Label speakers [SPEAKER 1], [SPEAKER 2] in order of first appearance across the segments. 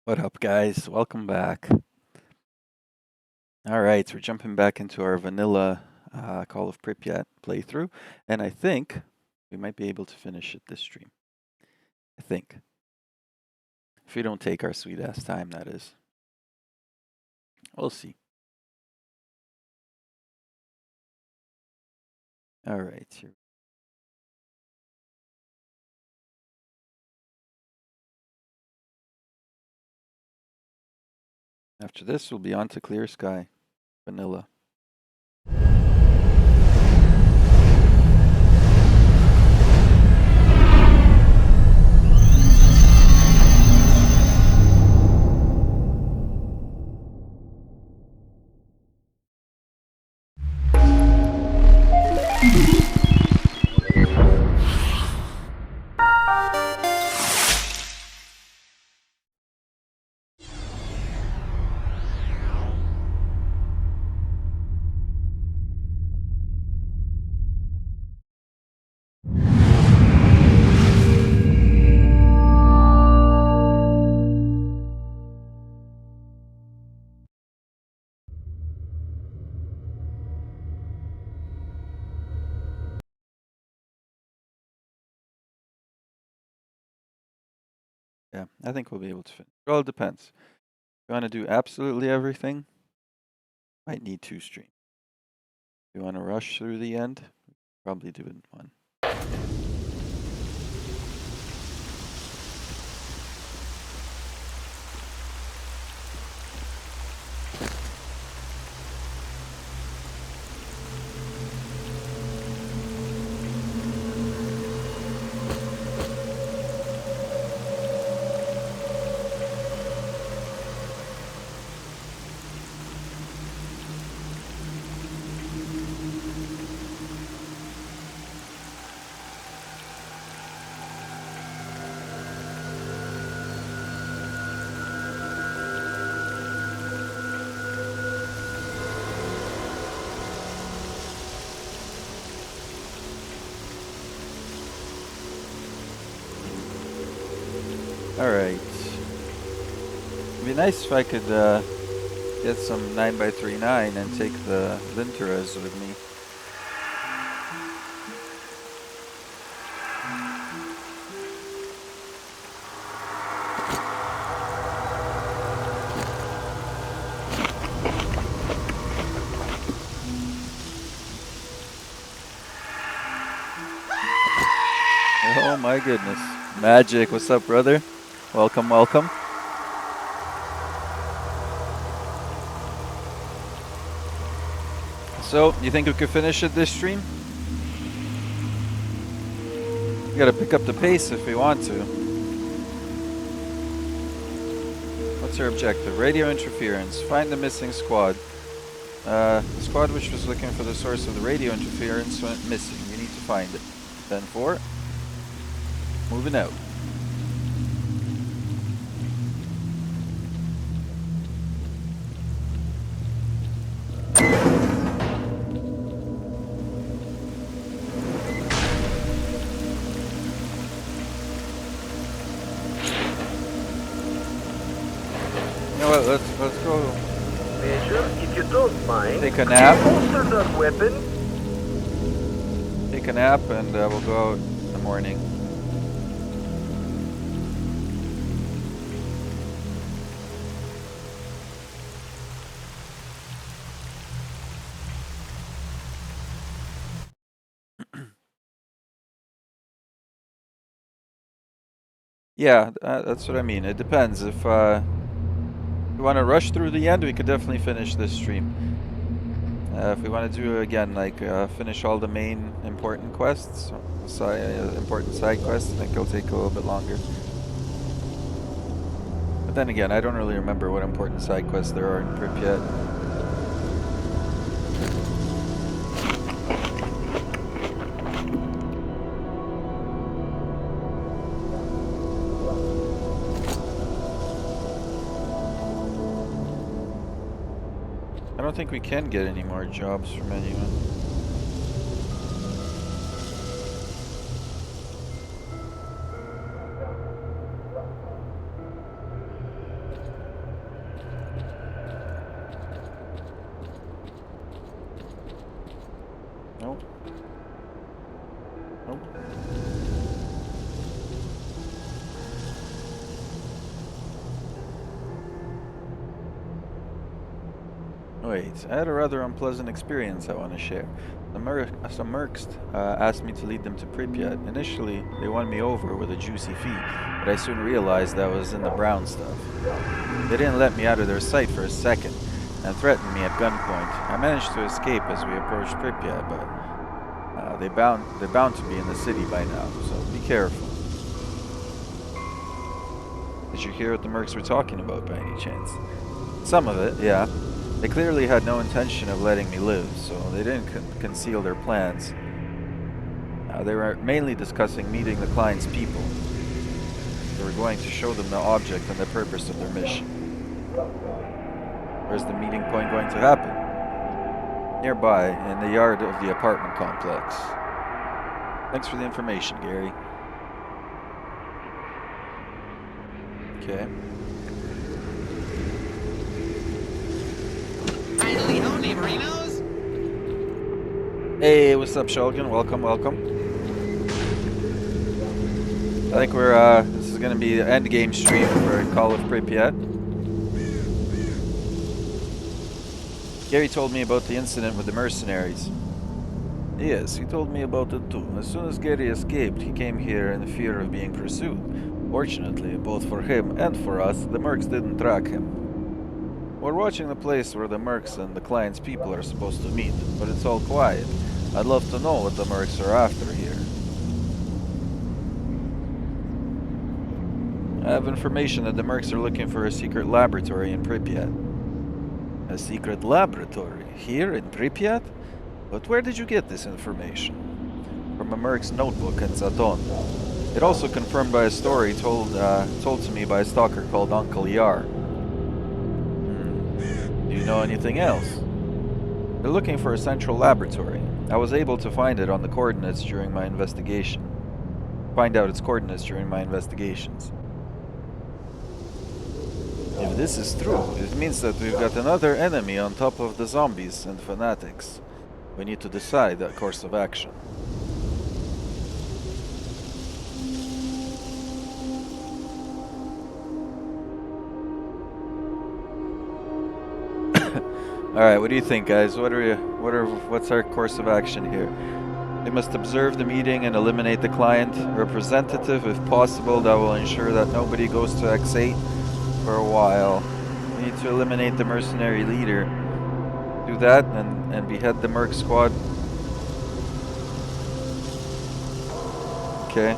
[SPEAKER 1] What up, guys? Welcome back. All right, so we're jumping back into our vanilla Call of Pripyat playthrough, and I think we might be able to finish it this stream. I think. If we don't take our sweet ass time, that is. We'll see. All right. Here. After this, we'll be on to Clear Sky. Vanilla. Yeah, I think we'll be able to finish. Well, it depends. If you want to do absolutely everything, might need 2 streams. If you want to rush through the end, probably do it in 1. All right. It'd be nice if I could get some 9x39 and take the Linteras with me. Oh my goodness. Magic, what's up, brother? Welcome, welcome. So, you think we could finish it this stream? We gotta pick up the pace if we want to. What's our objective? Radio interference. Find the missing squad. The squad which was looking for the source of the radio interference went missing. We need to find it. 10-4. Moving out. Let's go.
[SPEAKER 2] Major, if you don't mind,
[SPEAKER 1] take a nap.
[SPEAKER 2] holster that weapon.
[SPEAKER 1] Take a nap and we'll go out in the morning. Yeah, that's what I mean. It depends. If we want to rush through the end, we could definitely finish this stream. If we want to do again, like finish all the main important quests, important side quests, I think it'll take a little bit longer. But then again, I don't really remember what important side quests there are in Pripyat. I don't think we can get any more jobs from anyone. Nope. Nope. Wait, I had a rather unpleasant experience I want to share. Some mercs asked me to lead them to Pripyat. Initially, they won me over with a juicy fee, but I soon realized that was in the brown stuff. They didn't let me out of their sight for a second, and threatened me at gunpoint. I managed to escape as we approached Pripyat, but they're bound to be in the city by now, so be careful. Did you hear what the mercs were talking about by any chance? Some of it, yeah. They clearly had no intention of letting me live, so they didn't conceal their plans. They were mainly discussing meeting the client's people. They were going to show them the object and the purpose of their mission. Where's the meeting point going to happen? Nearby, in the yard of the apartment complex. Thanks for the information, Gary. Okay.
[SPEAKER 3] Finally home, neighborinos!
[SPEAKER 1] Hey, what's up, Shulgin? Welcome, welcome. I think this is gonna be the end game stream for Call of Pripyat. Gary told me about the incident with the mercenaries. Yes, he told me about it too. As soon as Gary escaped, he came here in fear of being pursued. Fortunately, both for him and for us, the mercs didn't track him. We're watching the place where the mercs and the client's people are supposed to meet, but it's all quiet. I'd love to know what the mercs are after here. I have information that the mercs are looking for a secret laboratory in Pripyat. A secret laboratory? Here in Pripyat? But where did you get this information? From a merc's notebook in Zaton. It also confirmed by a story told to me by a stalker called Uncle Yar. Do you know anything else? They're looking for a central laboratory. I was able to find it on the coordinates during my investigation. Find out its coordinates during my investigations. If this is true, it means that we've got another enemy on top of the zombies and fanatics. We need to decide a course of action. Alright, what do you think, guys? What's our course of action here? We must observe the meeting and eliminate the client representative if possible. That will ensure that nobody goes to X8 for a while. We need to eliminate the mercenary leader. Do that and behead the merc squad. Okay.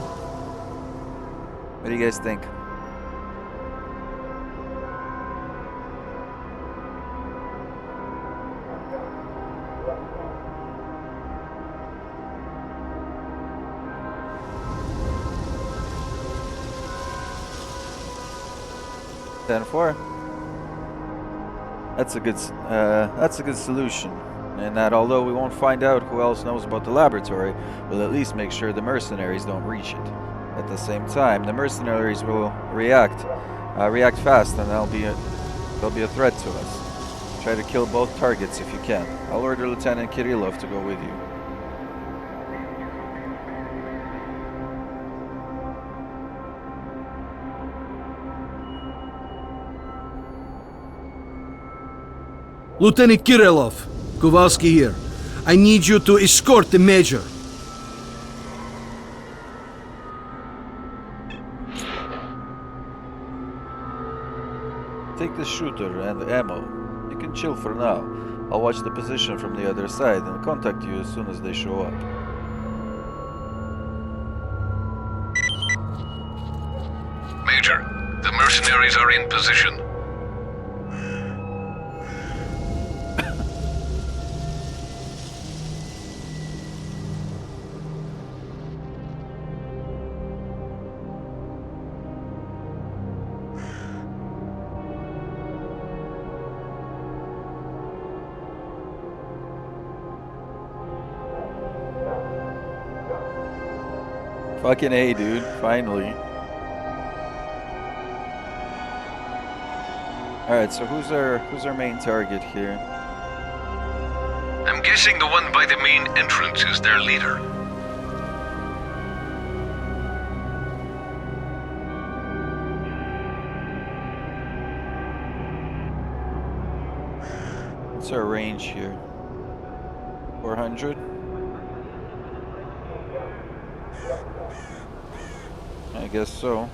[SPEAKER 1] What do you guys think? Ten-4. That's a good solution. And that although we won't find out who else knows about the laboratory, we'll at least make sure the mercenaries don't reach it. At the same time, the mercenaries will react fast, and they'll be a threat to us. Try to kill both targets if you can. I'll order Lieutenant Kirillov to go with you.
[SPEAKER 4] Lieutenant Kirillov, Kowalski here. I need you to escort the Major.
[SPEAKER 1] Take the shooter and the ammo. You can chill for now. I'll watch the position from the other side and contact you as soon as they show up.
[SPEAKER 5] Major, the mercenaries are in position.
[SPEAKER 1] Fucking A, dude. Finally. Alright, so who's our main target here?
[SPEAKER 5] I'm getting guessing the one by the main entrance is their leader.
[SPEAKER 1] What's our range here? 400? I guess so.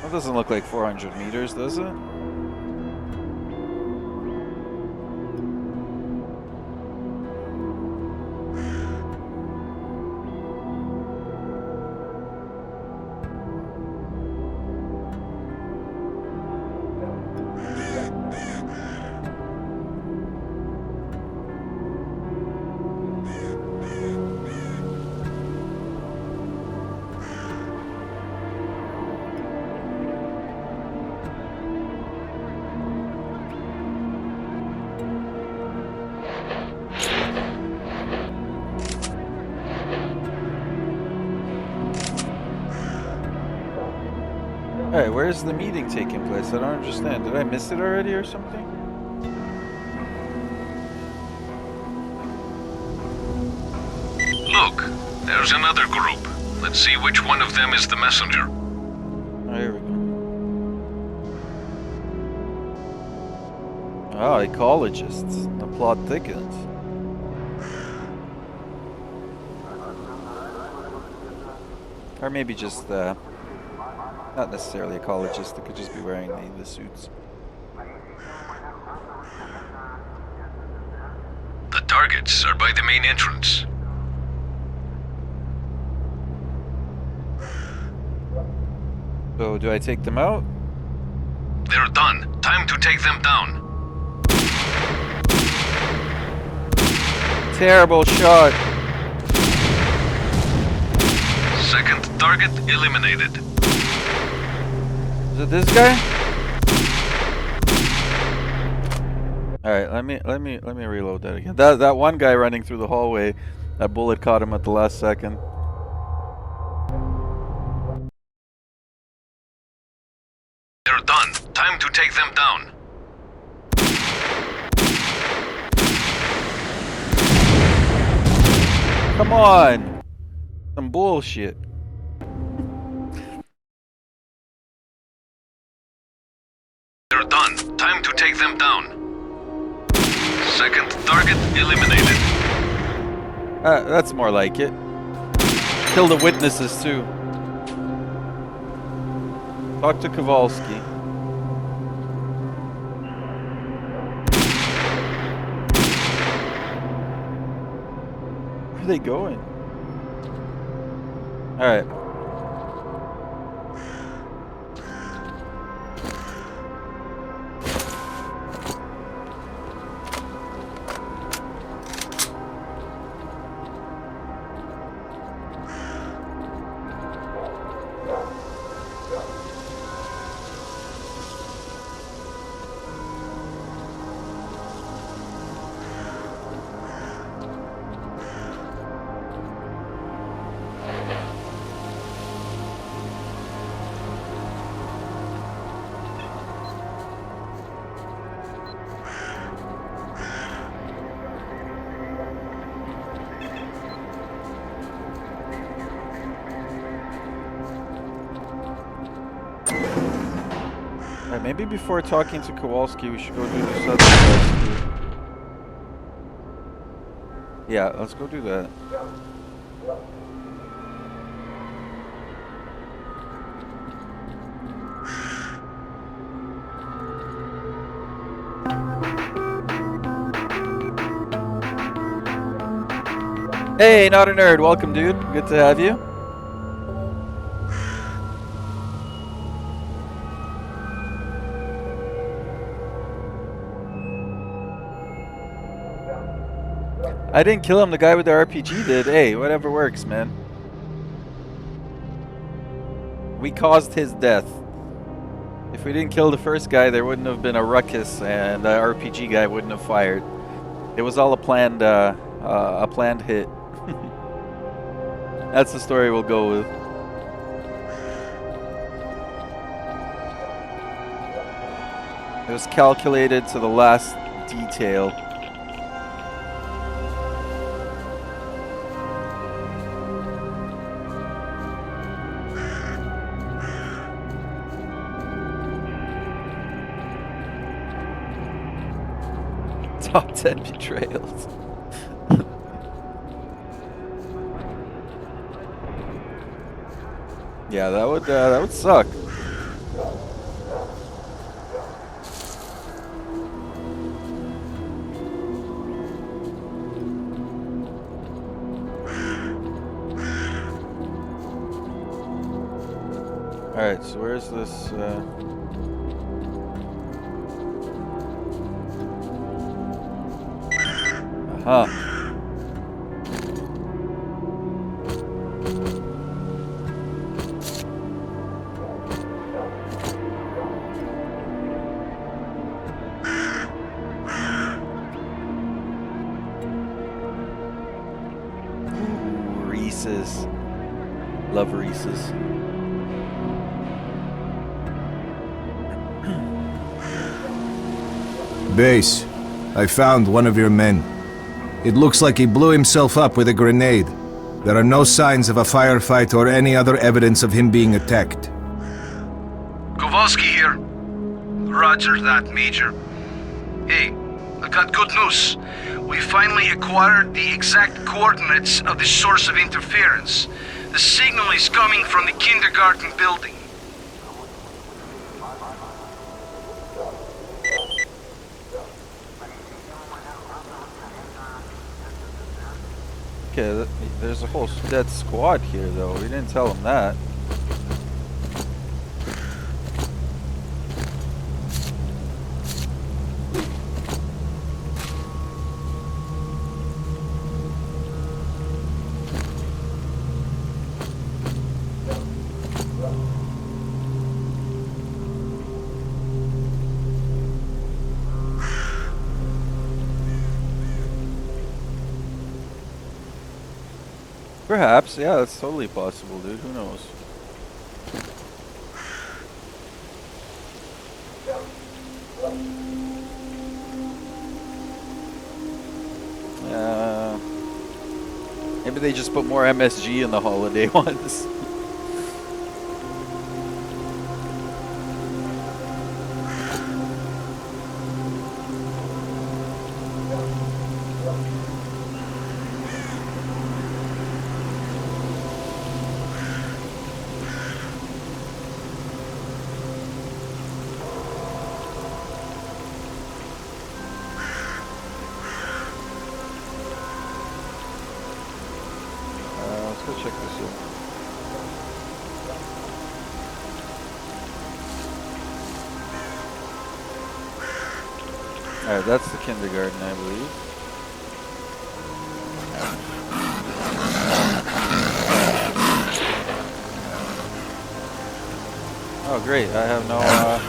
[SPEAKER 1] That doesn't look like 400 meters, does it? Alright, where's the meeting taking place? I don't understand. Did I miss it already or something?
[SPEAKER 5] Look, there's another group. Let's see which one of them is the messenger.
[SPEAKER 1] Oh, here we go. Oh, ecologists. The plot thickens. Or maybe just, not necessarily ecologists. They could just be wearing the suits.
[SPEAKER 5] The targets are by the main entrance.
[SPEAKER 1] So, do I take them out?
[SPEAKER 5] They're done. Time to take them down.
[SPEAKER 1] Terrible shot.
[SPEAKER 5] Second target eliminated.
[SPEAKER 1] Is it this guy? All right, let me reload that again. That one guy running through the hallway, that bullet caught him at the last second.
[SPEAKER 5] They're done. Time to take them down.
[SPEAKER 1] Come on. Some bullshit.
[SPEAKER 5] They're done. Time to take them down. Second target eliminated.
[SPEAKER 1] That's more like it. Kill the witnesses too. Talk to Kowalski. Where are they going? Alright. Maybe before talking to Kowalski, we should go do this other quest too. Yeah, let's go do that. Hey, not a nerd. Welcome, dude. Good to have you. I didn't kill him, the guy with the RPG did. Hey, whatever works, man. We caused his death. If we didn't kill the first guy, there wouldn't have been a ruckus and the RPG guy wouldn't have fired. It was all a planned hit. That's the story we'll go with. It was calculated to the last detail. Top 10 betrayals. Yeah, that would suck. Alright, so where's this, Aha. Ooh, Reese's. Love Reese's.
[SPEAKER 6] Base, I found one of your men. It looks like he blew himself up with a grenade. There are no signs of a firefight or any other evidence of him being attacked.
[SPEAKER 5] Kowalski here. Roger that, Major. Hey, I got good news. We finally acquired the exact coordinates of the source of interference. The signal is coming from the kindergarten building.
[SPEAKER 1] Okay, there's a whole dead squad here, though. We didn't tell them that. Perhaps, yeah, that's totally possible, dude. Who knows? Maybe they just put more MSG in the holiday ones. Let's go check this out. Alright, that's the kindergarten, I believe. Oh great, I have no ammo.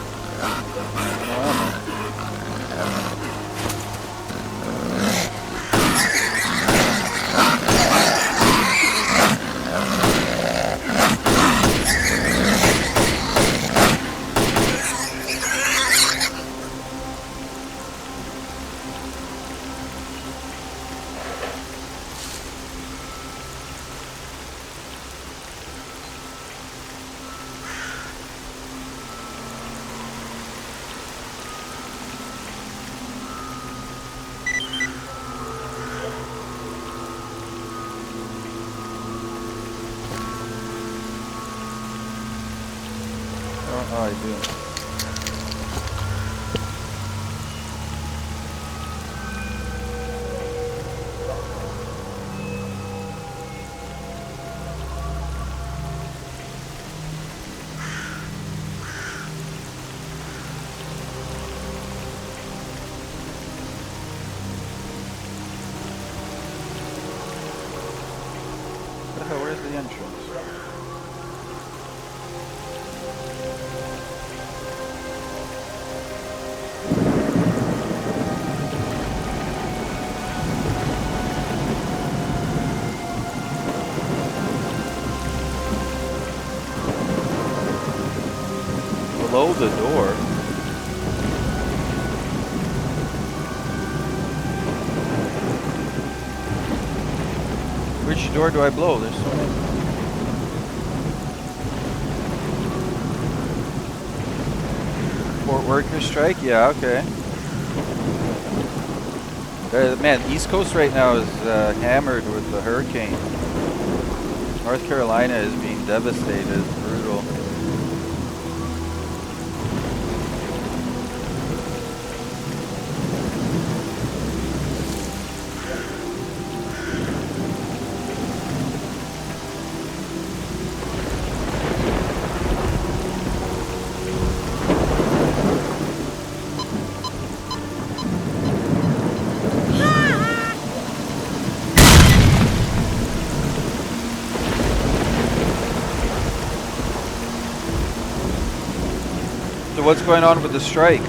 [SPEAKER 1] Oh, I do. What the hell, where's the entrance? Below the door. Which door do I blow? There's so many. Port worker strike? Yeah, okay. Man, East Coast right now is hammered with the hurricane. North Carolina is being devastated. It's brutal. So what's going on with the strike?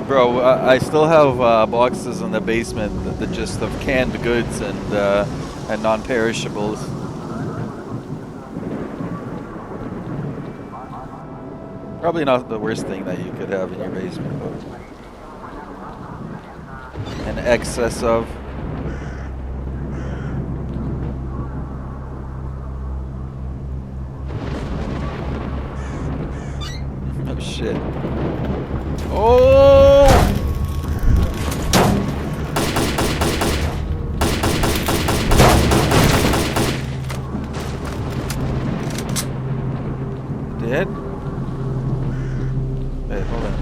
[SPEAKER 1] Bro, I still have boxes in the basement that just of canned goods and non-perishables. Probably not the worst thing that you could have in your basement, but an excess of. Oh shit. Oh! Dead? Wait, hold on.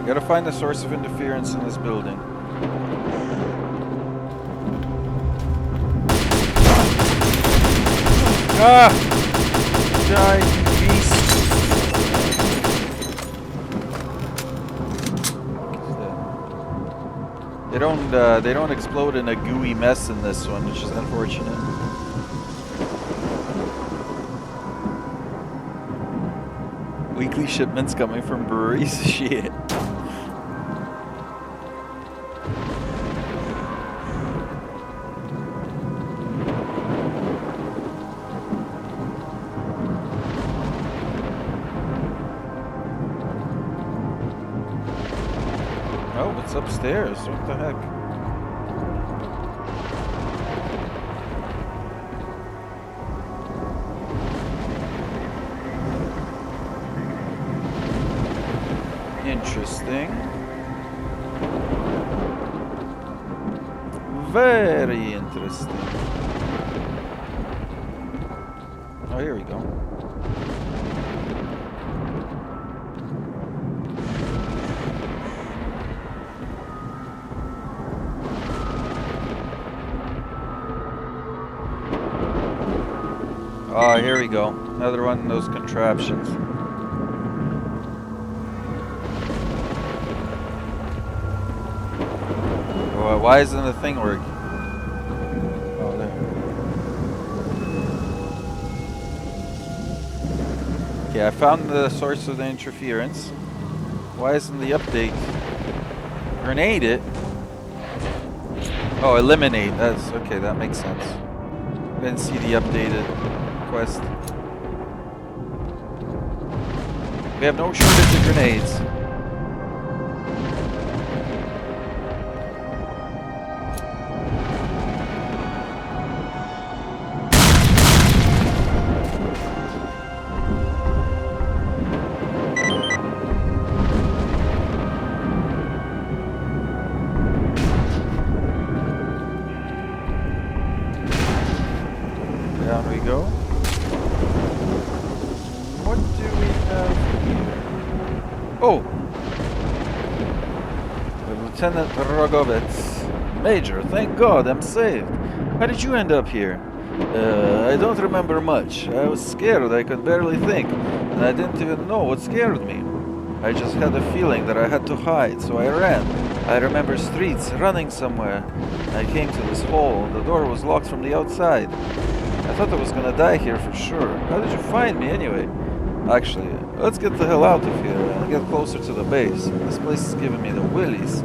[SPEAKER 1] Gotta find the source of interference in this building. Ah! Die, beast! They don't explode in a gooey mess in this one, which is unfortunate. Weekly shipments coming from breweries. Shit. Oh, it's upstairs. What the heck? Interesting. Very interesting. Oh, here we go. Oh, here we go. Another one of those contraptions. Oh, why isn't the thing working? Oh, there. Okay, I found the source of the interference. Why isn't the update? Grenade it? Oh, eliminate. That's okay, that makes sense. I didn't see the updated quest. We have no shortage of grenades. Down we go. What do we have here? Oh! Lieutenant Rogovets. Major, thank God, I'm saved. How did you end up here? I don't remember much. I was scared, I could barely think. And I didn't even know what scared me. I just had a feeling that I had to hide, so I ran. I remember streets, running somewhere. I came to this hole. The door was locked from the outside. I thought I was gonna die here for sure. How did you find me anyway? Actually, let's get the hell out of here and get closer to the base. This place is giving me the willies.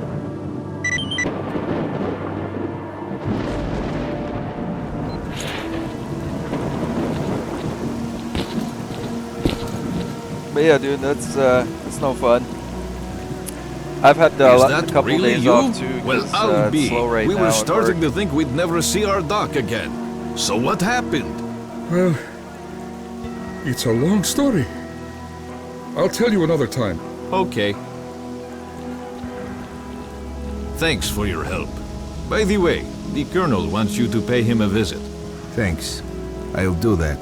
[SPEAKER 1] But yeah, dude, that's no fun. I've had a couple
[SPEAKER 7] really
[SPEAKER 1] days
[SPEAKER 7] you?
[SPEAKER 1] off too.
[SPEAKER 7] Well,
[SPEAKER 1] 'Cause,
[SPEAKER 7] I'll
[SPEAKER 1] it's
[SPEAKER 7] be.
[SPEAKER 1] slow right
[SPEAKER 7] We
[SPEAKER 1] now
[SPEAKER 7] were
[SPEAKER 1] at
[SPEAKER 7] starting
[SPEAKER 1] work.
[SPEAKER 7] to think we'd never see our dock again. So what happened?
[SPEAKER 8] Well, it's a long story. I'll tell you another time.
[SPEAKER 7] Okay. Thanks for your help. By the way, the Colonel wants you to pay him a visit.
[SPEAKER 6] Thanks. I'll do that.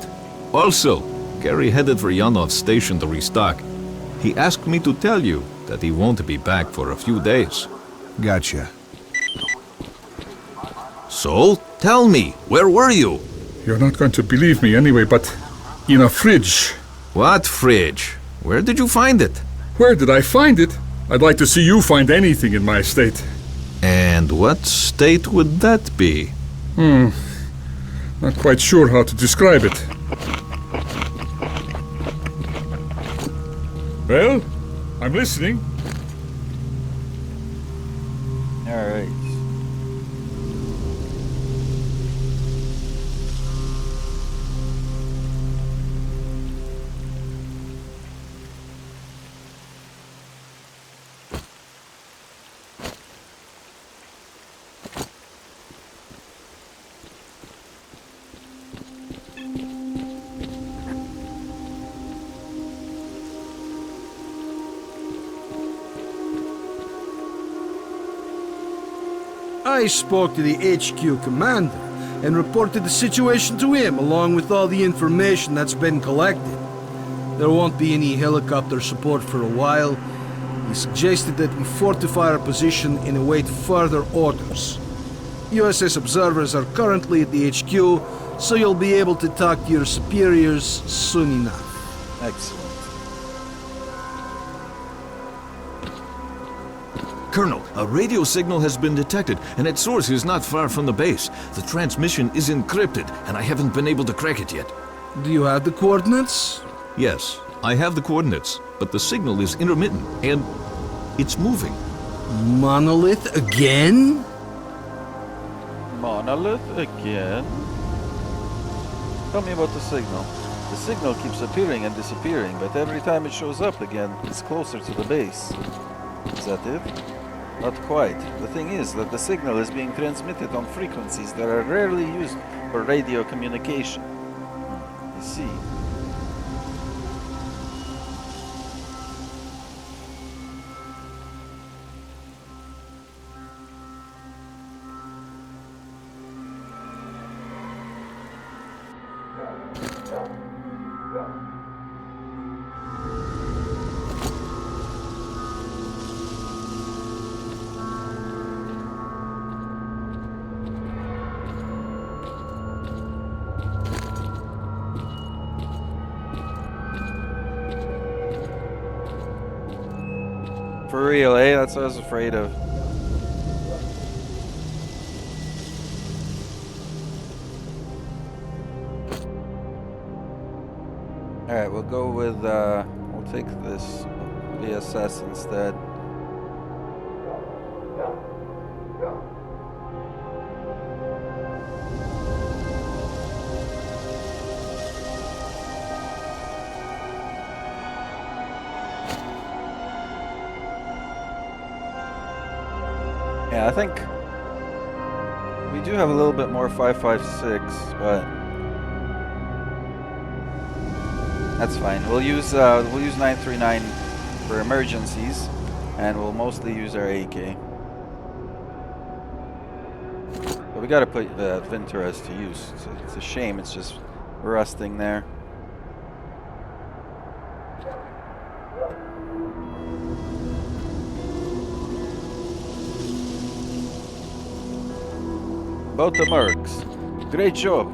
[SPEAKER 7] Also, Gary headed for Yanov's station to restock. He asked me to tell you that he won't be back for a few days.
[SPEAKER 6] Gotcha.
[SPEAKER 7] So, tell me, where were you?
[SPEAKER 8] You're not going to believe me anyway, but in a fridge.
[SPEAKER 7] What fridge? Where did you find it?
[SPEAKER 8] Where did I find it? I'd like to see you find anything in my estate.
[SPEAKER 7] And what state would that be?
[SPEAKER 8] Not quite sure how to describe it. Well, I'm listening.
[SPEAKER 1] Alright.
[SPEAKER 4] I spoke to the HQ commander and reported the situation to him along with all the information that's been collected. There won't be any helicopter support for a while. He suggested that we fortify our position and await further orders. USS observers are currently at the HQ, so you'll be able to talk to your superiors soon enough.
[SPEAKER 1] Excellent.
[SPEAKER 7] Colonel, a radio signal has been detected, and its source is not far from the base. The transmission is encrypted, and I haven't been able to crack it yet.
[SPEAKER 4] Do you have the coordinates?
[SPEAKER 7] Yes, I have the coordinates, but the signal is intermittent, and it's moving.
[SPEAKER 4] Monolith again?
[SPEAKER 1] Monolith again? Tell me about the signal. The signal keeps appearing and disappearing, but every time it shows up again, it's closer to the base. Is that it? Not quite. The thing is that the signal is being transmitted on frequencies that are rarely used for radio communication. You see. For real, eh? That's what I was afraid of. Alright, we'll go with, we'll take this VSS instead. Yeah, I think we do have a little bit more 5.56, but that's fine. We'll use 939 for emergencies, and we'll mostly use our AK. But we gotta put the Venturas to use. It's a shame it's just rusting there. About the mercs. Great job.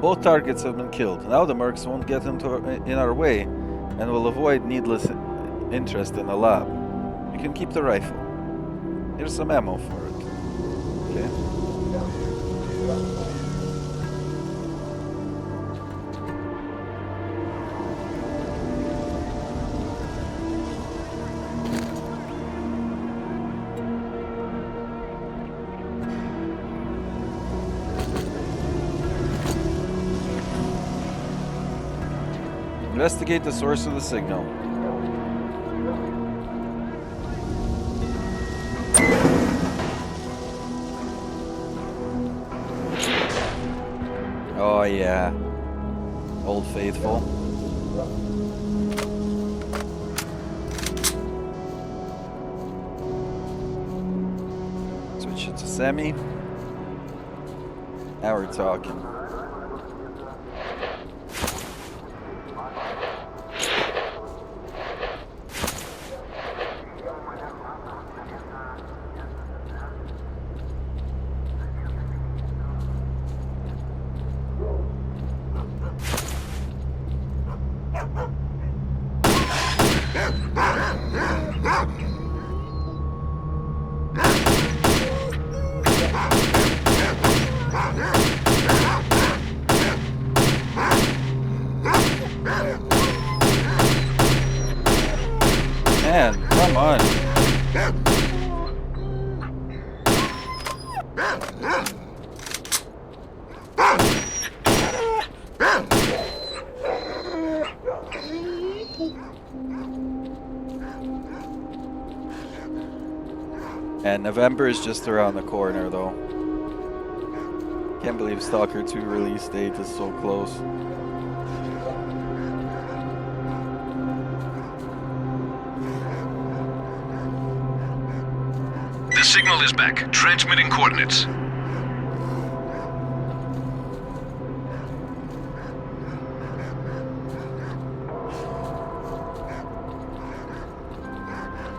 [SPEAKER 1] Both targets have been killed. Now the mercs won't get in our way, and will avoid needless interest in the lab, you can keep the rifle. Here's some ammo for it. Okay. Investigate the source of the signal. Oh yeah. Old Faithful. Switch it to semi. Now we're talking. Man, come on. And November is just around the corner, though. Can't believe Stalker 2 release date is so close.
[SPEAKER 5] The signal is back. Transmitting coordinates.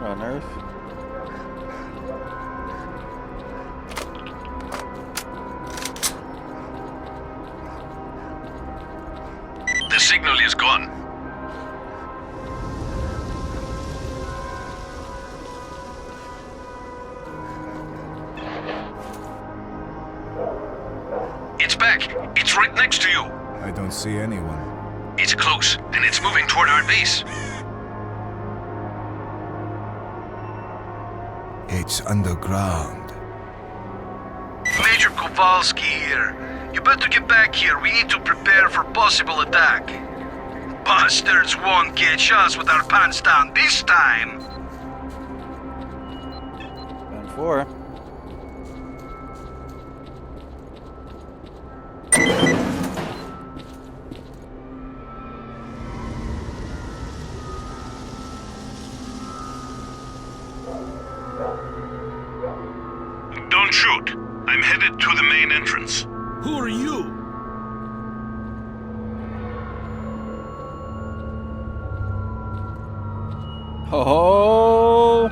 [SPEAKER 1] On Earth.
[SPEAKER 5] The signal is gone. It's back. It's right next to you.
[SPEAKER 6] I don't see anyone.
[SPEAKER 5] It's close, and it's moving toward our base.
[SPEAKER 6] It's underground.
[SPEAKER 5] Major Kowalski here. You better get back here. We need to prepare for possible attack. Bastards won't catch us with our pants down this time.
[SPEAKER 1] And 4.
[SPEAKER 5] Don't shoot. I'm headed to the main entrance.
[SPEAKER 8] Who are you?
[SPEAKER 1] Oh,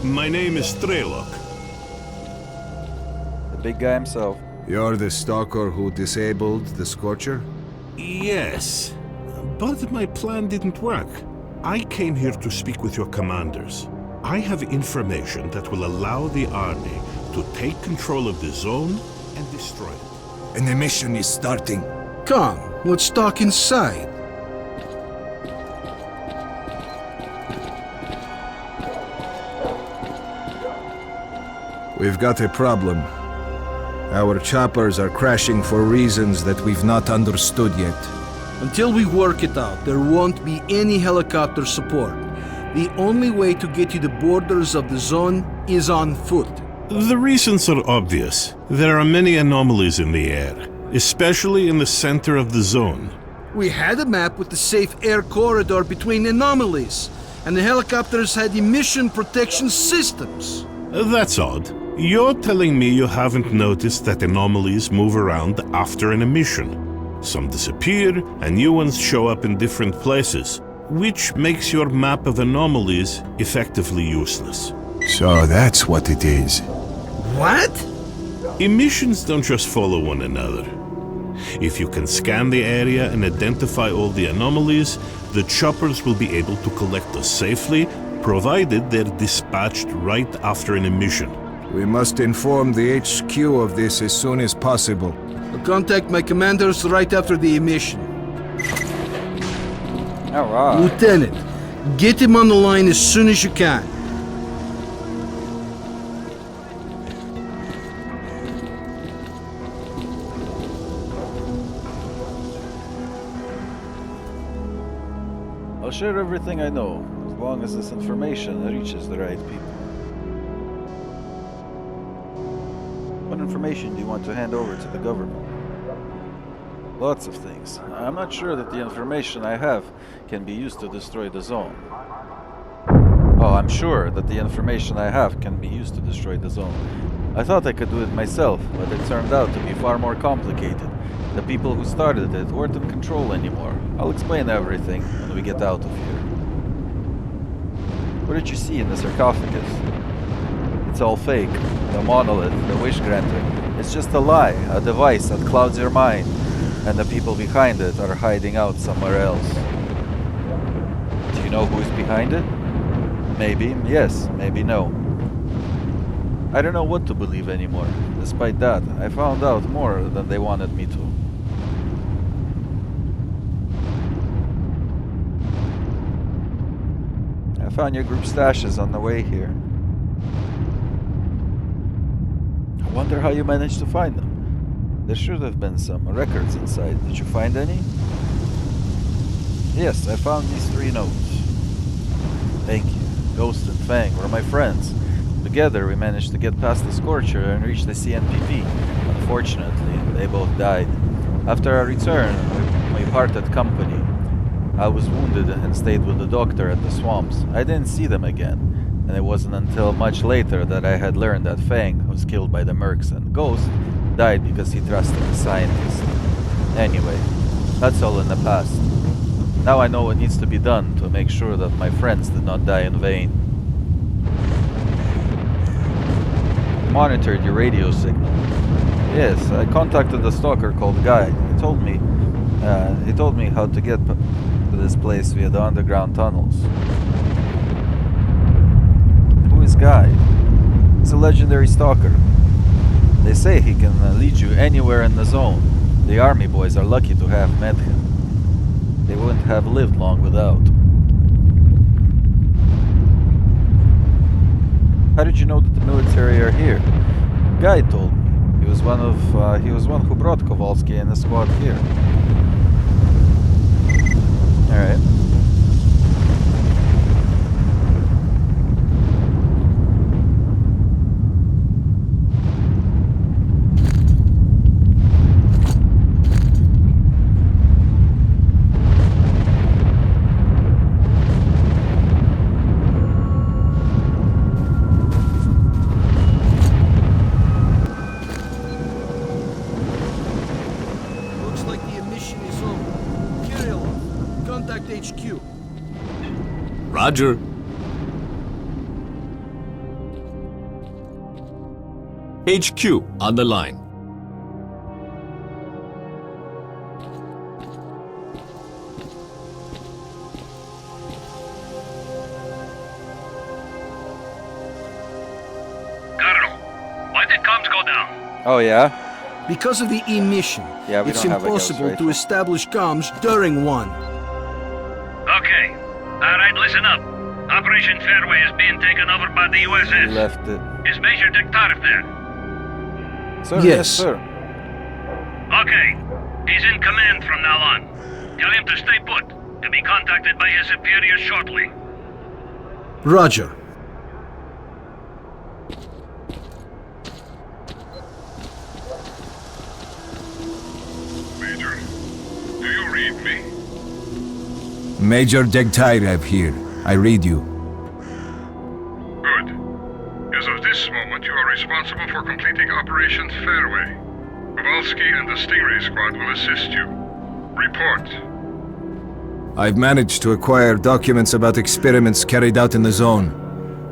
[SPEAKER 8] My name is Strelok.
[SPEAKER 1] the big guy himself.
[SPEAKER 6] You're the stalker who disabled the Scorcher?
[SPEAKER 9] Yes, but my plan didn't work. I came here to speak with your commanders. I have information that will allow the army to take control of the zone and destroy it.
[SPEAKER 6] And the mission is starting.
[SPEAKER 4] Come, let's talk inside.
[SPEAKER 6] We've got a problem. Our choppers are crashing for reasons that we've not understood yet.
[SPEAKER 4] Until we work it out, there won't be any helicopter support. The only way to get to the borders of the zone is on foot.
[SPEAKER 9] The reasons are obvious. There are many anomalies in the air, especially in the center of the zone.
[SPEAKER 4] We had a map with the safe air corridor between anomalies, and the helicopters had emission protection systems.
[SPEAKER 9] That's odd. You're telling me you haven't noticed that anomalies move around after an emission. Some disappear, and new ones show up in different places, which makes your map of anomalies effectively useless.
[SPEAKER 6] So that's what it is.
[SPEAKER 4] What?
[SPEAKER 9] Emissions don't just follow one another. If you can scan the area and identify all the anomalies, the choppers will be able to collect us safely, provided they're dispatched right after an emission.
[SPEAKER 6] We must inform the HQ of this as soon as possible.
[SPEAKER 4] I'll contact my commanders right after the emission.
[SPEAKER 1] Alright.
[SPEAKER 4] Lieutenant, get him on the line as soon as you can.
[SPEAKER 1] I'll share everything I know, as long as this information reaches the right people. What information do you want to hand over to the government? Lots of things. I'm not sure that the information I have can be used to destroy the zone. Oh, I'm sure that the information I have can be used to destroy the zone. I thought I could do it myself, but it turned out to be far more complicated. The people who started it weren't in control anymore. I'll explain everything when we get out of here. What did you see in the sarcophagus? It's all fake. The monolith, the wish granter. It's just a lie, a device that clouds your mind. And the people behind it are hiding out somewhere else. Do you know who's behind it? Maybe yes, maybe no. I don't know what to believe anymore. Despite that, I found out more than they wanted me to. I found your group stashes on the way here. I wonder how you managed to find them. There should have been some records inside. Did you find any? Yes, I found these 3 notes. Thank you. Ghost and Fang were my friends. Together we managed to get past the Scorcher and reach the CNPP. Unfortunately, they both died. After our return, we parted company. I was wounded and stayed with the doctor at the swamps. I didn't see them again, and it wasn't until much later that I had learned that Fang was killed by the mercs and Ghost died because he trusted the scientist. Anyway, that's all in the past. Now I know what needs to be done to make sure that my friends did not die in vain. Monitored your radio signal. Yes, I contacted the stalker called Guy. He told me how to get to this place via the underground tunnels. Who is Guy? He's a legendary stalker. They say he can lead you anywhere in the zone. The army boys are lucky to have met him. They wouldn't have lived long without. How did you know that the military are here? Guy told me. He was one who brought Kowalski and the squad here. Alright.
[SPEAKER 4] HQ.
[SPEAKER 7] Roger. HQ on the line.
[SPEAKER 5] Colonel, why did comms go down?
[SPEAKER 1] Oh yeah?
[SPEAKER 4] Because of the emission,
[SPEAKER 1] Yeah, we
[SPEAKER 4] it's
[SPEAKER 1] don't have a ghost
[SPEAKER 4] impossible to
[SPEAKER 1] rifle.
[SPEAKER 4] establish comms during one.
[SPEAKER 5] Okay. Alright, listen up. Operation Fairway is being taken over by the
[SPEAKER 1] He
[SPEAKER 5] USS.
[SPEAKER 1] left it.
[SPEAKER 5] Is Major Dick Tarif there?
[SPEAKER 1] Sir,
[SPEAKER 4] Yes.
[SPEAKER 1] sir.
[SPEAKER 5] Okay. He's in command from now on. Tell him to stay put, to be contacted by his superiors shortly.
[SPEAKER 4] Roger.
[SPEAKER 8] Major, do you read me?
[SPEAKER 6] Major Degtyarev here. I read you.
[SPEAKER 8] Good. As of this moment, you are responsible for completing Operation Fairway. Kowalski and the Stingray squad will assist you. Report.
[SPEAKER 6] I've managed to acquire documents about experiments carried out in the zone.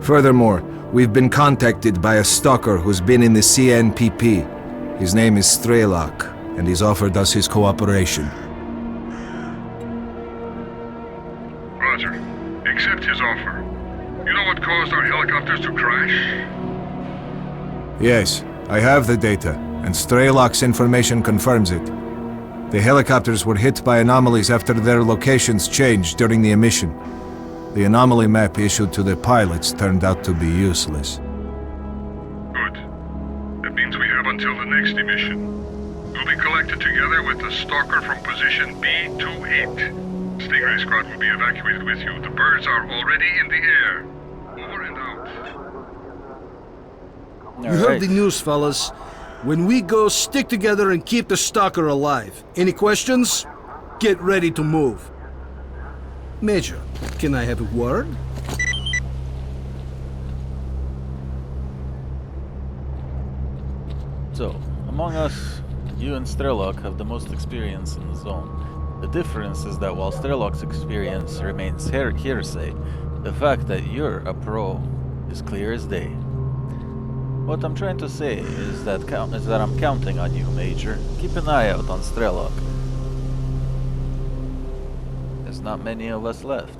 [SPEAKER 6] Furthermore, we've been contacted by a stalker who's been in the CNPP. His name is Strelok. and he's offered us his cooperation.
[SPEAKER 8] Roger. Accept his offer. You know what caused our helicopters to crash?
[SPEAKER 6] Yes, I have the data, and Strelok's information confirms it. The helicopters were hit by anomalies after their locations changed during the emission. The anomaly map issued to the pilots turned out to be useless.
[SPEAKER 8] Good. That means we have until the next emission. We'll be collected together with the Stalker from position B28. Stingray Squad will be evacuated with you. The birds are already in the air. Over and out.
[SPEAKER 4] You heard the news, fellas. When we go, stick together and keep the Stalker alive. Any questions? Get ready to move. Major, can I have a word?
[SPEAKER 1] So, among us, you and Strelok have the most experience in the zone. The difference is that while Strelok's experience remains hearsay, the fact that you're a pro is clear as day. What I'm trying to say is that I'm counting on you, Major. Keep an eye out on Strelok. There's not many of us left.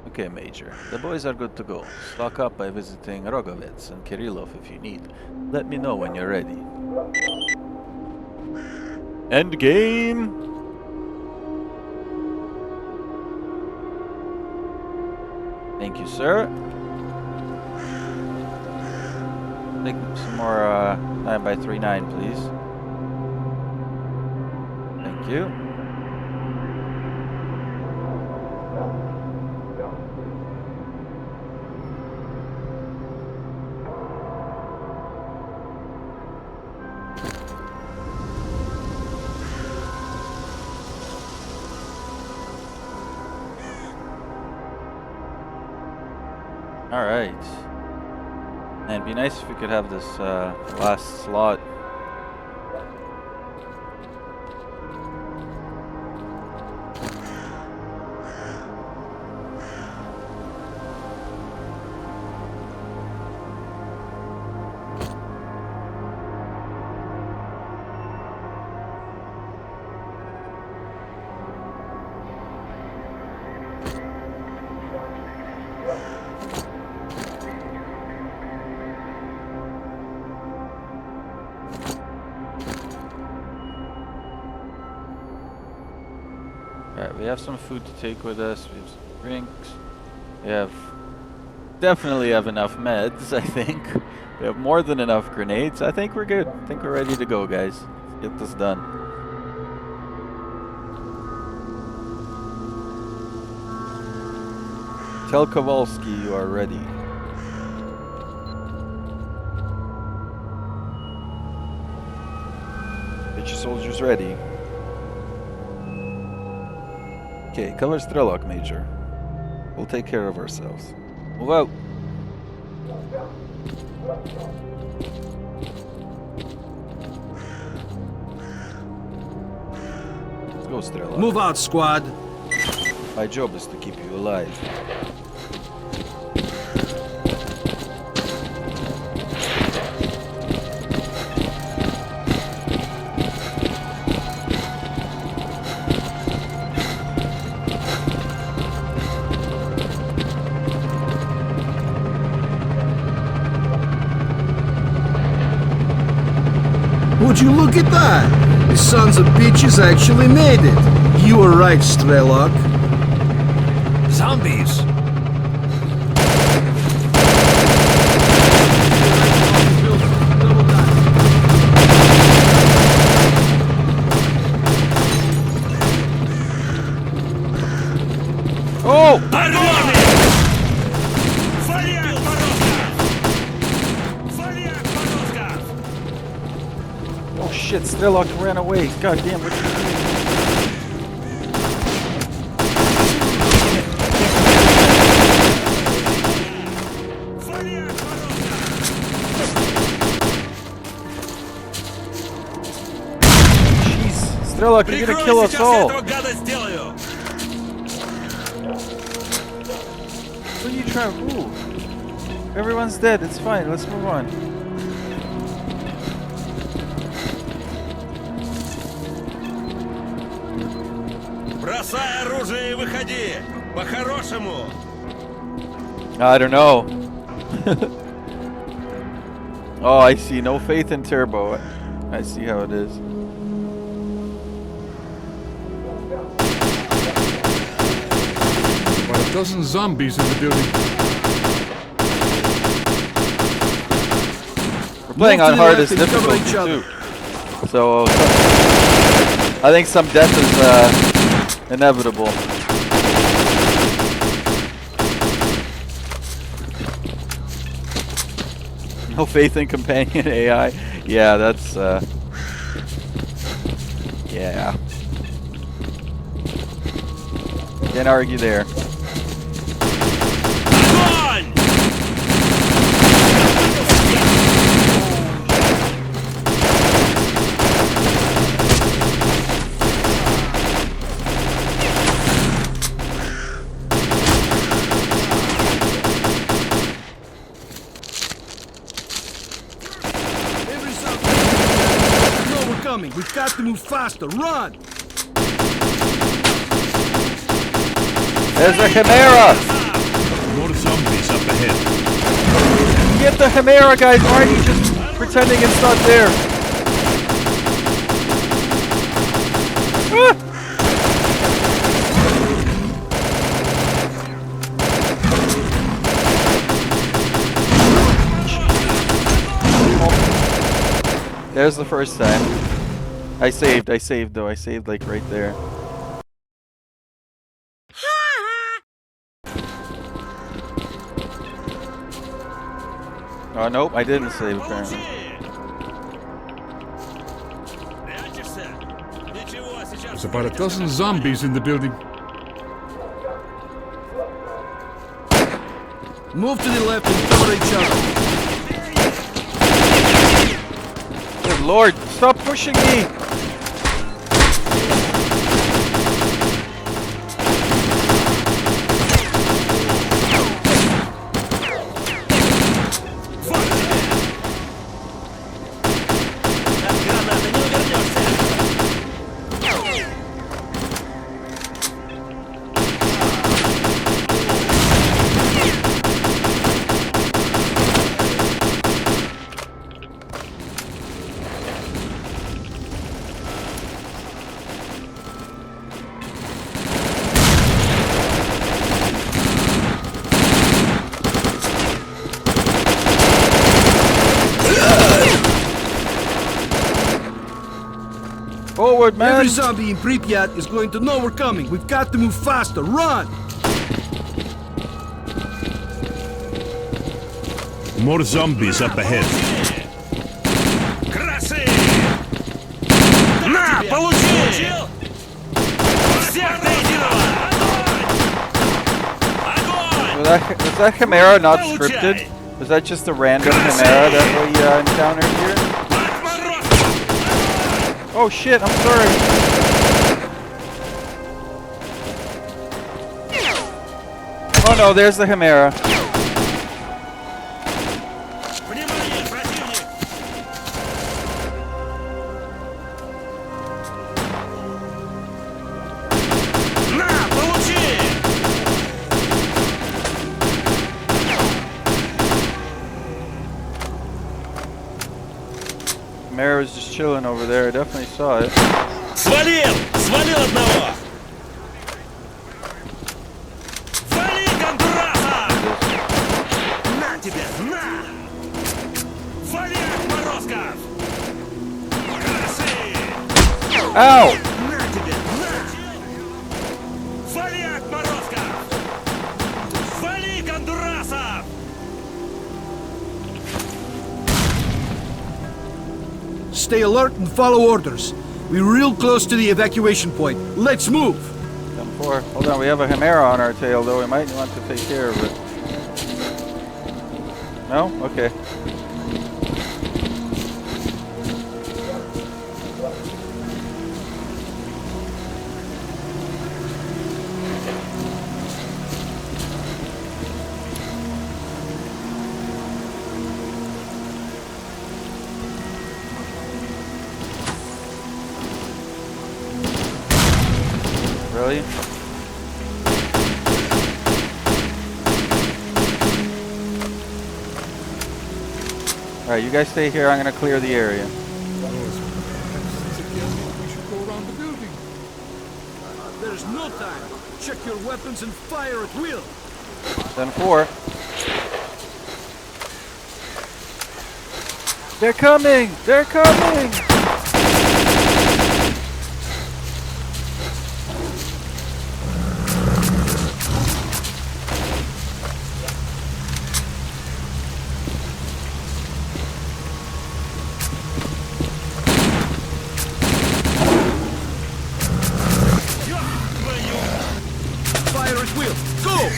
[SPEAKER 1] Okay, Major. The boys are good to go. Stock up by visiting Rogovets and Kirillov if you need. Let me know when you're ready. End game! Thank you, sir. Take some more 9x39, please. Thank you. Alright. And it'd be nice if we could have this last slot. Alright, we have some food to take with us, we have some drinks, we have... definitely have enough meds, I think. We have more than enough grenades. I think we're good. I think we're ready to go, guys. Let's get this done. Tell Kowalski you are ready. Get your soldiers ready. Okay, cover Strelok, Major. We'll take care of ourselves. Move out. Let's go, Strelok.
[SPEAKER 4] Move out, squad.
[SPEAKER 1] My job is to keep you alive.
[SPEAKER 4] Would you look at that? The sons of bitches actually made it. You were right, Strelok.
[SPEAKER 7] Zombies!
[SPEAKER 1] Oh! Oh shit, Strelok ran away. God damn, what you doing? Jeez, Strelok, you're gonna kill us all. What are you trying to move? Everyone's dead, it's fine, let's move on.
[SPEAKER 10] Бросай оружие и выходи! По-хорошему!
[SPEAKER 1] I don't know. Oh, I see. No faith in Turbo. I see how it is.
[SPEAKER 10] About a dozen zombies in the building.
[SPEAKER 1] We're playing on hardest difficulty too. So I think some death is inevitable. No faith in companion AI. Yeah, that's yeah. Can't argue there.
[SPEAKER 4] We've got to move faster. Run!
[SPEAKER 1] There's a Chimera!
[SPEAKER 9] More zombies up ahead.
[SPEAKER 1] Get the Chimera, guys! Why are you just pretending it's not there? Ah! There's the first time. I saved though. I saved like right there. Oh nope, I didn't save apparently.
[SPEAKER 10] There's about a dozen zombies in the building.
[SPEAKER 4] Move to the left and cover each other.
[SPEAKER 1] Good lord, stop pushing me! Forward, man!
[SPEAKER 4] Every zombie in Pripyat is going to know we're coming. We've got to move faster. Run!
[SPEAKER 9] More zombies up ahead.
[SPEAKER 10] На, получи!
[SPEAKER 1] Was that Chimera not scripted? Was that just a random Chimera that we encountered here? Oh shit, I'm sorry. Oh no, there's the Chimera. Chimera was just chilling over there. I definitely saw it.
[SPEAKER 10] Свалил! Свалил одного! Вали, Гондураса! На тебе, на! Вали, отморозков! Красы!
[SPEAKER 1] Ow!
[SPEAKER 10] На тебе, на! Вали, отморозков! Вали, Гондурасов!
[SPEAKER 4] Stay alert and follow orders. We're real close to the evacuation point. Let's move!
[SPEAKER 1] 10-4. Hold on, we have a Chimera on our tail, though. We might want to take care of it. No? Okay. Really? Alright, you guys stay here. I'm gonna clear the area.
[SPEAKER 4] We should go around the building. There's no time. Check your weapons and fire at will.
[SPEAKER 1] 10-4. They're coming! They're coming!
[SPEAKER 4] Fire at will. Go!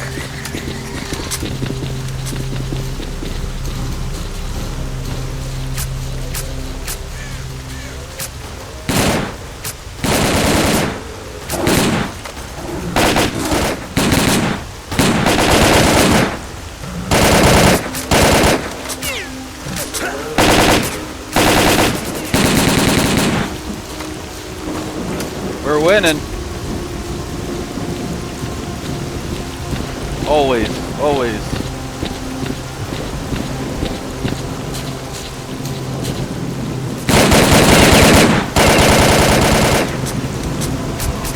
[SPEAKER 1] We're winning. Always, always.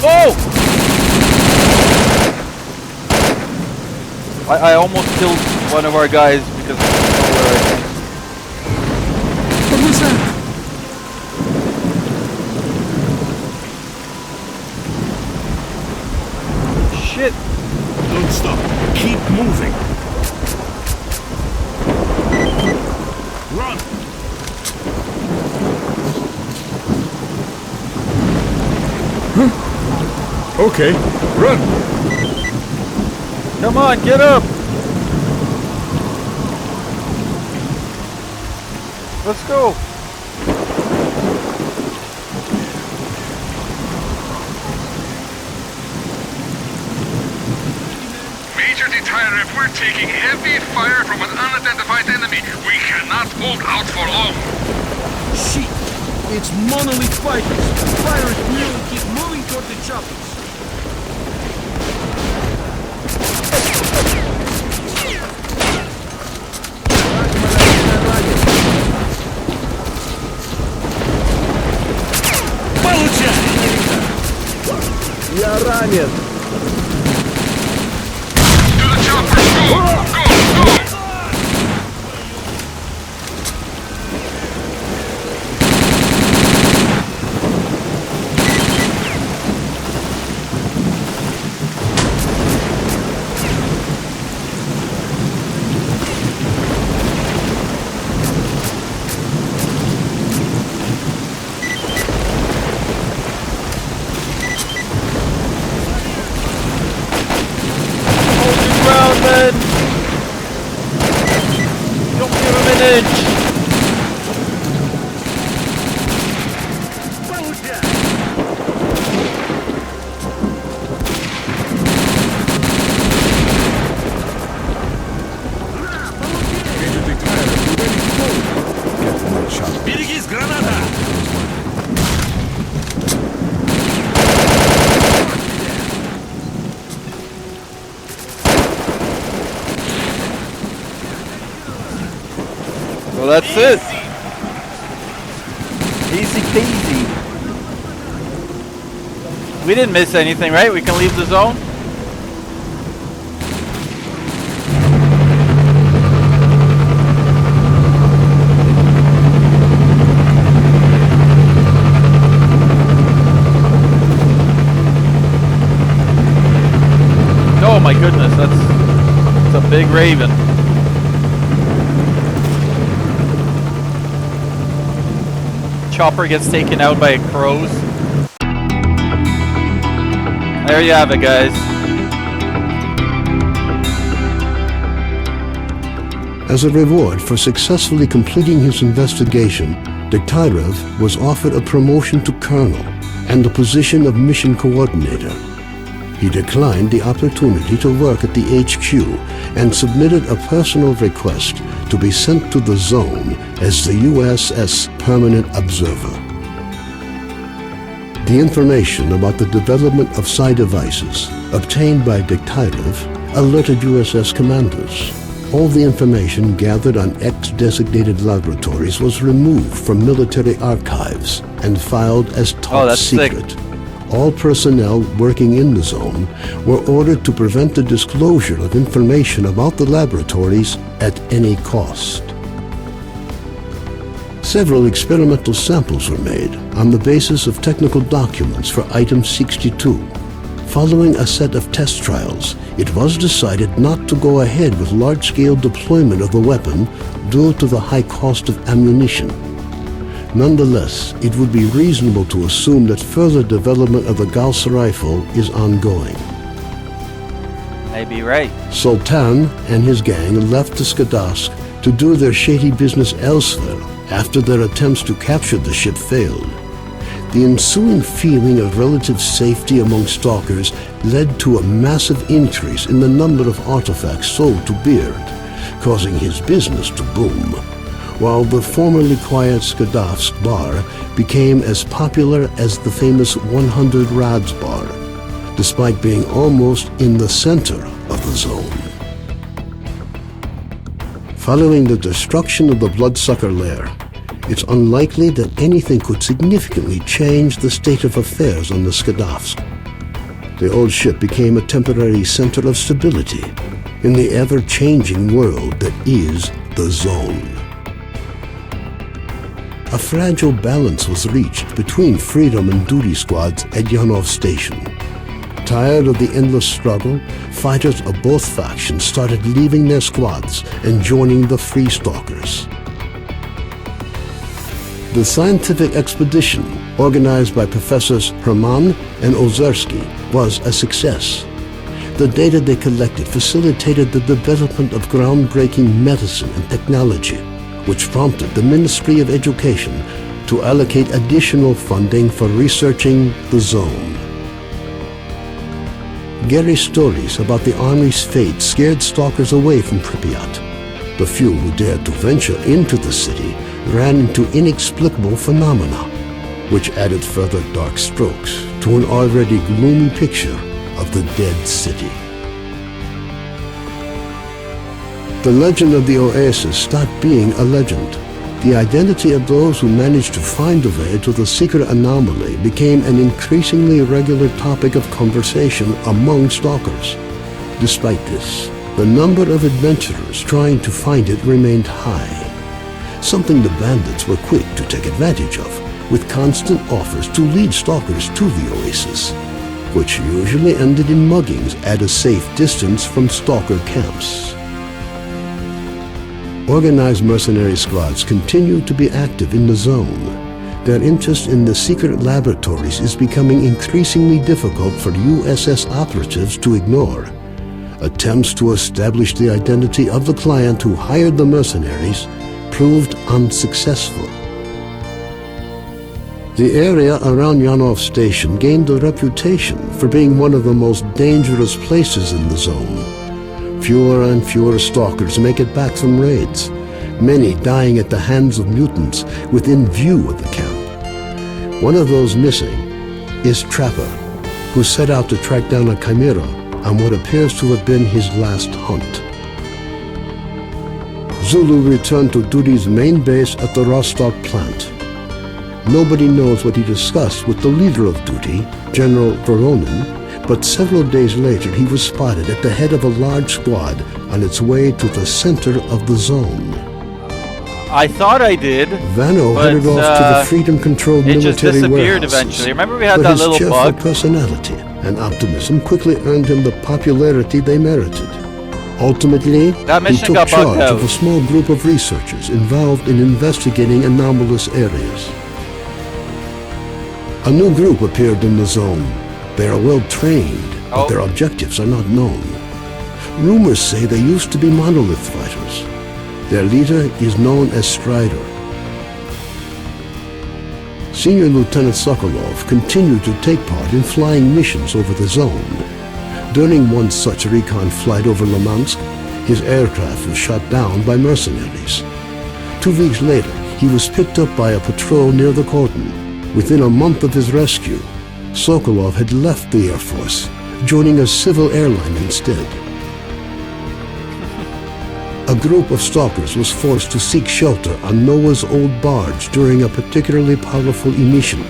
[SPEAKER 1] Oh! I almost killed one of our guys because of the controller, I think.
[SPEAKER 4] What was that?
[SPEAKER 1] Shit!
[SPEAKER 9] Don't stop. Keep moving. Run!
[SPEAKER 4] Okay, run.
[SPEAKER 1] Come on, get up! Let's go!
[SPEAKER 8] Major Detairev, we're taking heavy fire from an unidentified enemy. We cannot hold out for long.
[SPEAKER 4] Shit! It's monolith fighters. Fire at will and keep moving toward the choppers.
[SPEAKER 2] Я ранен.
[SPEAKER 8] To the chopper, go! Go! Go!
[SPEAKER 1] Men! Don't give him an inch!
[SPEAKER 10] Берегись, граната!
[SPEAKER 1] So that's it! Easy peasy. We didn't miss anything, right? We can leave the zone? Oh my goodness, that's a big raven. Chopper gets taken out by crows. There you have it, guys.
[SPEAKER 11] As a reward for successfully completing his investigation, Dektyrev was offered a promotion to colonel and the position of mission coordinator. He declined the opportunity to work at the HQ and submitted a personal request to be sent to the zone as the USS Permanent Observer. The information about the development of psi devices obtained by Degtyarev alerted USS commanders. All the information gathered on X-designated laboratories was removed from military archives and filed as top secret. All personnel working in the zone were ordered to prevent the disclosure of information about the laboratories at any cost. Several experimental samples were made on the basis of technical documents for Item 62. Following a set of test trials, it was decided not to go ahead with large-scale deployment of the weapon due to the high cost of ammunition. Nonetheless, it would be reasonable to assume that further development of the Gauss rifle is ongoing.
[SPEAKER 1] May be right.
[SPEAKER 11] Sultan and his gang left to Skadovsk to do their shady business elsewhere after their attempts to capture the ship failed. The ensuing feeling of relative safety among stalkers led to a massive increase in the number of artifacts sold to Beard, causing his business to boom, while the formerly quiet Skadovsk bar became as popular as the famous 100 Rads bar, despite being almost in the center of the zone. Following the destruction of the Bloodsucker lair, it's unlikely that anything could significantly change the state of affairs on the Skadovsk. The old ship became a temporary center of stability in the ever-changing world that is the zone. A fragile balance was reached between freedom and duty squads at Yanov Station. Tired of the endless struggle, fighters of both factions started leaving their squads and joining the Free Stalkers. The scientific expedition, organized by Professors Herman and Ozersky, was a success. The data they collected facilitated the development of groundbreaking medicine and technology, which prompted the Ministry of Education to allocate additional funding for researching the zone. Gary's stories about the Army's fate scared stalkers away from Pripyat. The few who dared to venture into the city ran into inexplicable phenomena, which added further dark strokes to an already gloomy picture of the dead city. The legend of the Oasis stopped being a legend. The identity of those who managed to find a way to the secret anomaly became an increasingly regular topic of conversation among stalkers. Despite this, the number of adventurers trying to find it remained high, something the bandits were quick to take advantage of, with constant offers to lead stalkers to the Oasis, which usually ended in muggings at a safe distance from stalker camps. Organized mercenary squads continue to be active in the zone. Their interest in the secret laboratories is becoming increasingly difficult for USS operatives to ignore. Attempts to establish the identity of the client who hired the mercenaries proved unsuccessful. The area around Yanov Station gained a reputation for being one of the most dangerous places in the zone. Fewer and fewer stalkers make it back from raids, many dying at the hands of mutants within view of the camp. One of those missing is Trapper, who set out to track down a chimera on what appears to have been his last hunt. Zulu returned to Duty's main base at the Rostock plant. Nobody knows what he discussed with the leader of Duty, General Voronin, but several days later he was spotted at the head of a large squad on its way to the center of the zone.
[SPEAKER 1] I thought I did.
[SPEAKER 11] Vano headed off to the freedom-controlled military
[SPEAKER 1] just disappeared
[SPEAKER 11] warehouses.
[SPEAKER 1] eventually. Remember we had
[SPEAKER 11] but
[SPEAKER 1] that
[SPEAKER 11] his
[SPEAKER 1] little
[SPEAKER 11] cheerful
[SPEAKER 1] bug?
[SPEAKER 11] personality and optimism quickly earned him the popularity they merited. Ultimately,
[SPEAKER 1] That
[SPEAKER 11] he
[SPEAKER 1] mission
[SPEAKER 11] took
[SPEAKER 1] got bugged
[SPEAKER 11] charge
[SPEAKER 1] out.
[SPEAKER 11] of a small group of researchers involved in investigating anomalous areas. A new group appeared in the zone. They are well trained, but their objectives are not known. Rumors say they used to be monolith fighters. Their leader is known as Strider. Senior Lieutenant Sokolov continued to take part in flying missions over the zone. During one such recon flight over Limansk, his aircraft was shot down by mercenaries. 2 weeks later, he was picked up by a patrol near the cordon. Within a month of his rescue, Sokolov had left the Air Force, joining a civil airline instead. A group of stalkers was forced to seek shelter on Noah's old barge during a particularly powerful emission.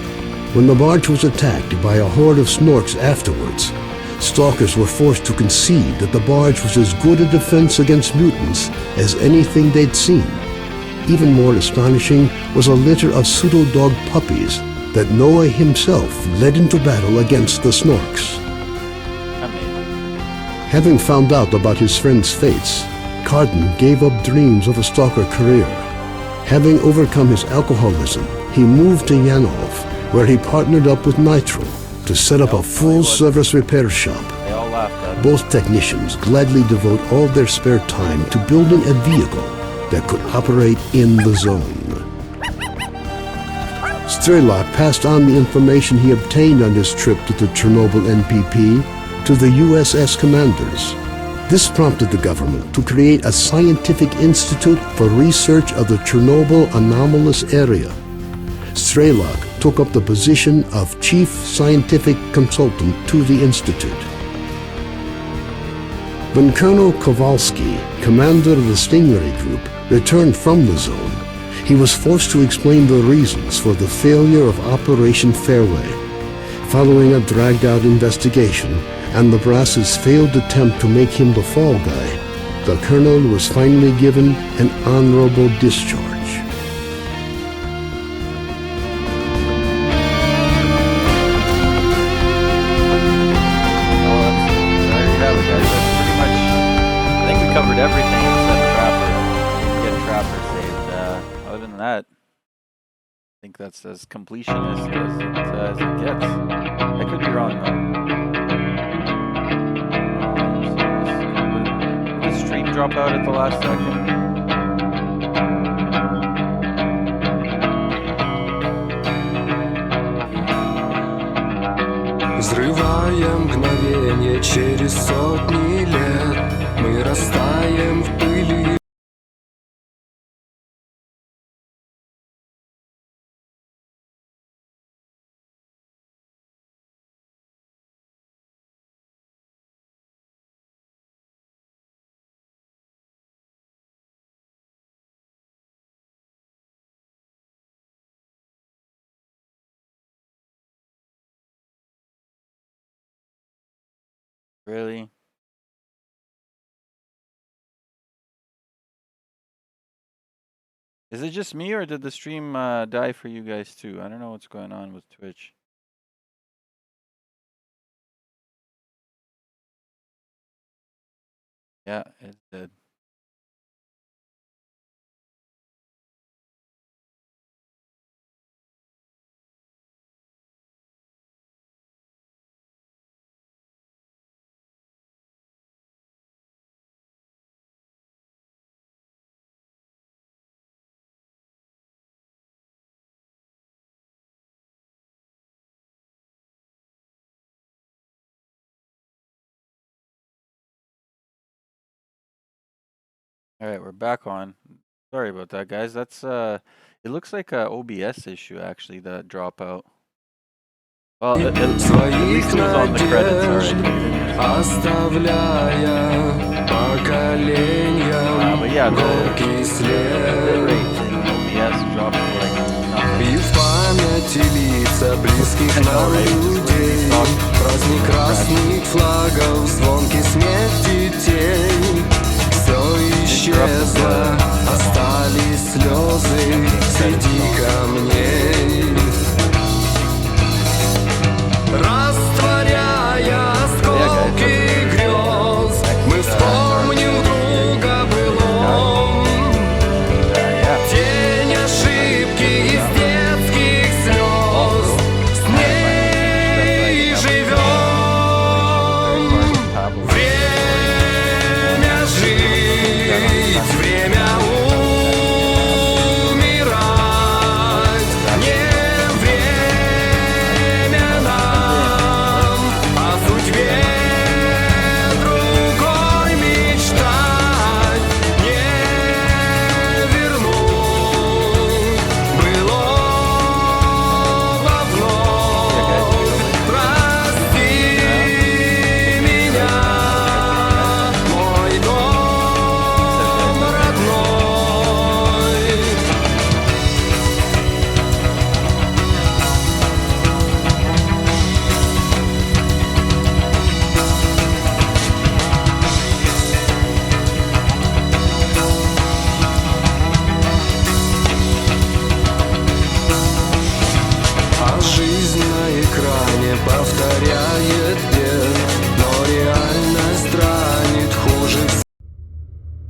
[SPEAKER 11] When the barge was attacked by a horde of snorks afterwards, stalkers were forced to concede that the barge was as good a defense against mutants as anything they'd seen. Even more astonishing was a litter of pseudo-dog puppies that Noah himself led into battle against the snorks. Having found out about his friend's fates, Cardin gave up dreams of a stalker career. Having overcome his alcoholism, he moved to Yanov, where he partnered up with Nitro to set up a full-service repair shop. Both technicians gladly devote all their spare time to building a vehicle that could operate in the zone. Strelok passed on the information he obtained on his trip to the Chernobyl NPP to the USS commanders. This prompted the government to create a scientific institute for research of the Chernobyl anomalous area. Strelok took up the position of chief scientific consultant to the institute. When Colonel Kowalski, commander of the Stingray Group, returned from the zone, he was forced to explain the reasons for the failure of Operation Fairway. Following a dragged-out investigation and the brass's failed attempt to make him the fall guy, the colonel was finally given an honorable discharge.
[SPEAKER 1] Everything except Trapper. Get Trapper saved. Other than that, I think that's as completionist as it gets. I could be wrong though. Did the stream drop out at the last second?
[SPEAKER 12] Взрывая мгновенье через сотни лет, мы растаем в пыли.
[SPEAKER 1] Really? Is it just me or did the stream die for you guys too? I don't know what's going on with Twitch. Yeah, it did. All right, we're back on. Sorry about that, guys. That's it looks like a OBS issue actually, that dropout. Well, at least it was on the credits already. But yeah, the rate in OBS dropped to like nothing.
[SPEAKER 12] И в памяти лица близких нам людей, праздник красных флагов, звонкий смех детей. Все исчезло, остались слезы среди камней. Растворяя осколки грез, мы вспомним друга былом. Тень ошибки из детских слез, с ней живем. Время жить, время умереть.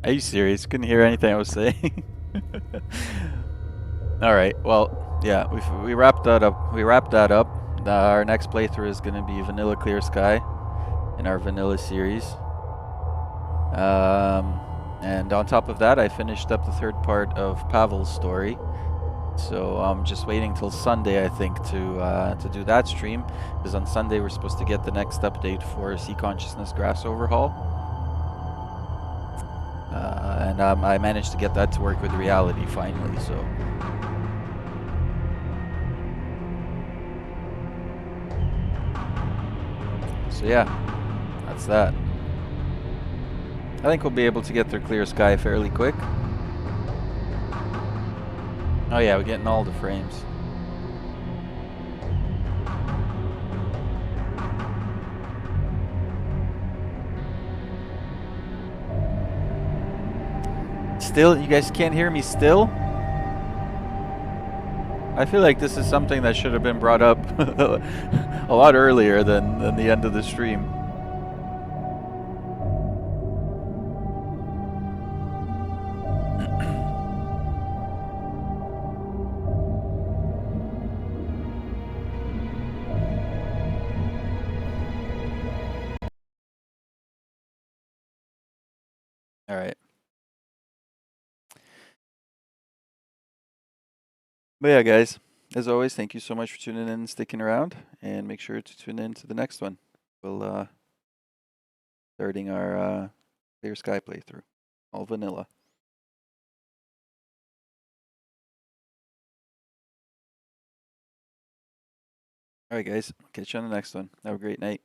[SPEAKER 1] Are you serious? Couldn't hear anything I was saying. All right. Well, yeah, we wrapped that up. We wrapped that up. Our next playthrough is going to be Vanilla Clear Sky in our Vanilla series. And on top of that, I finished up the third part of Pavel's story. So I'm just waiting till Sunday, I think, to do that stream, because on Sunday we're supposed to get the next update for Sea Consciousness Grass Overhaul. And I managed to get that to work with reality finally. So yeah, that's that. I think we'll be able to get through Clear Sky fairly quick. Oh yeah, we're getting all the frames. Still, you guys can't hear me still? I feel like this is something that should have been brought up a lot earlier than the end of the stream. All right. But yeah, guys, as always, thank you so much for tuning in and sticking around, and make sure to tune in to the next one. We'll starting our Clear Sky playthrough, all vanilla. All right, guys, catch you on the next one. Have a great night.